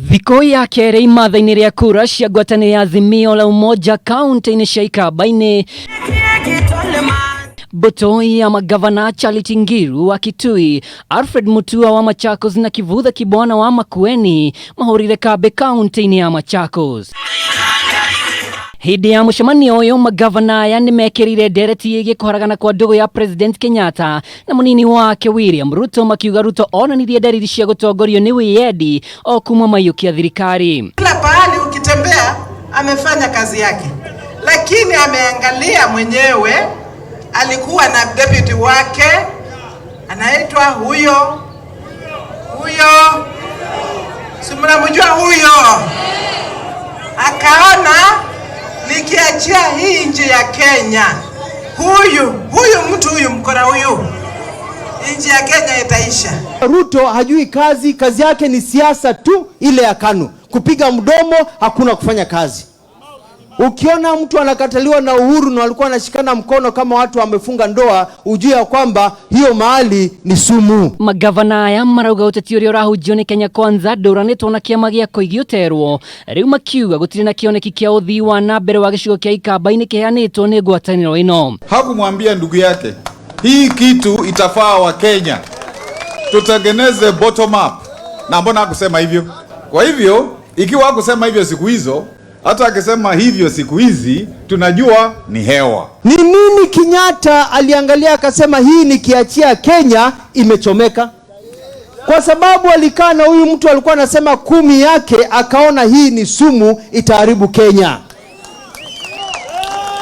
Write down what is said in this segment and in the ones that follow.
Thiku ya keeri imatha-ini ria kura cia ngwatanĩro ya Azimio la Umoja kaunti-ini cia Ikamba-Ini. Mbũtũ ya mangavana Charity Ngilu wa Kitui, Alfred Mutua wa Machakos na Kivutha Kibwana wa Makueni mahũrire kambi kaunti-ini ya Machakos. Hindi ya mucemanio uyu magavana aya nimekirire ndereti yigie kuharagana kwa ndugu ya President Kenyatta na munini wake William Ruto, makiuga Ruto onanirie dalili cia gutongorio ni wiyedi o kuma mayukia thirikari. Kila pahali ukitembea amefanya kazi yake, lakini ameangalia mwenyewe. Alikuwa na deputy wake anaitwa huyo simnamjua huyo, akaona nikiachia hii nchi ya Kenya huyu mkora huyu, nchi ya Kenya itaisha. Ruto hajui kazi yake ni siasa tu, ile ya KANU, kupiga mdomo, hakuna kufanya kazi. Ukiona mtu anakataliwa na Uhuru na walikuwa wanashikana mkono kama watu wamefunga ndoa, ujue ya kwamba hiyo mahali ni sumu. Magavana aya marauga uteti uria urahunjio ni Kenya Kwanza nduranitwo na kiama gia kuigioterwo, riu makiuga gutiri na kioneki kia uthii wa na mbere wa gicigo kia Ikamba-Ini kiheanitwo ni ngwataniro ino. Hakumwambia ndugu yake hii kitu itafaa wa Kenya, tutengeneze bottom up, na mbona hakusema hivyo? Kwa hivyo ikiwa hakusema hivyo siku hizo, hata akisema hivyo siku hizi tunajua ni hewa. Ni nini Kenyatta aliangalia akasema hii nikiachia Kenya imechomeka? Kwa sababu alikaa na huyu mtu alikuwa anasema 10 yake, akaona hii ni sumu, itaharibu Kenya.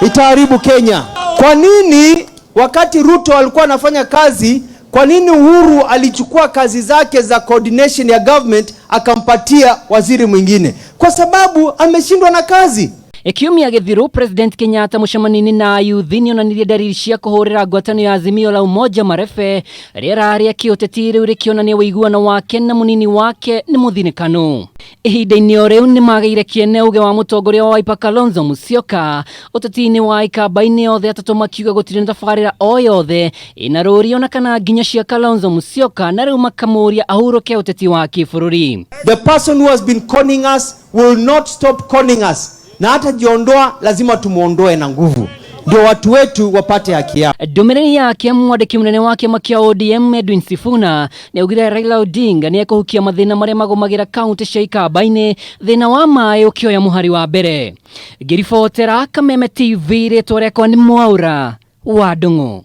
Itaharibu Kenya. Kwa nini wakati Ruto alikuwa anafanya kazi, kwa nini Uhuru alichukua kazi zake za coordination ya government akampatia waziri mwingine? Kwa sababu ameshindwa na kazi. Kiumia githiru President Kenyatta mucemanio-ini na ayuthi nionanirie dalili cia kuhurira ngwatanĩro ya Azimio la Umoja marebe riera ria kiuteti riu rikionania wiguano wake na munini wake ni muthinikanu. Ihinda-ini o riu ni magaire kiene uge wa mutongoria wa Wiper Kalonzo Musyoka uteti-ini wa Ikamba-Ini othe atatu makiuga gutiri thabarĩra o yothe ina rũri ona kana nginya cia Kalonzo Musyoka na riu makamuria ahuruke uteti wa kĩbũrũri. The person who has been conning us will not stop conning us. Na hata jiondoa lazima tumuondoe na nguvu, ndio watu wetu wapate haki yao. Dominani yake mwandiki munene wake makia ODM Edwin Sifuna ni augire Raila Odinga ni ekuhukia mathina maria magomagira kaunti cia Ikamba-Ini, thina wa mai ukioya muhari wa mbere. Ngiribotera Kameme TV ritwa riakwa ni Mwaura wa Ndungu.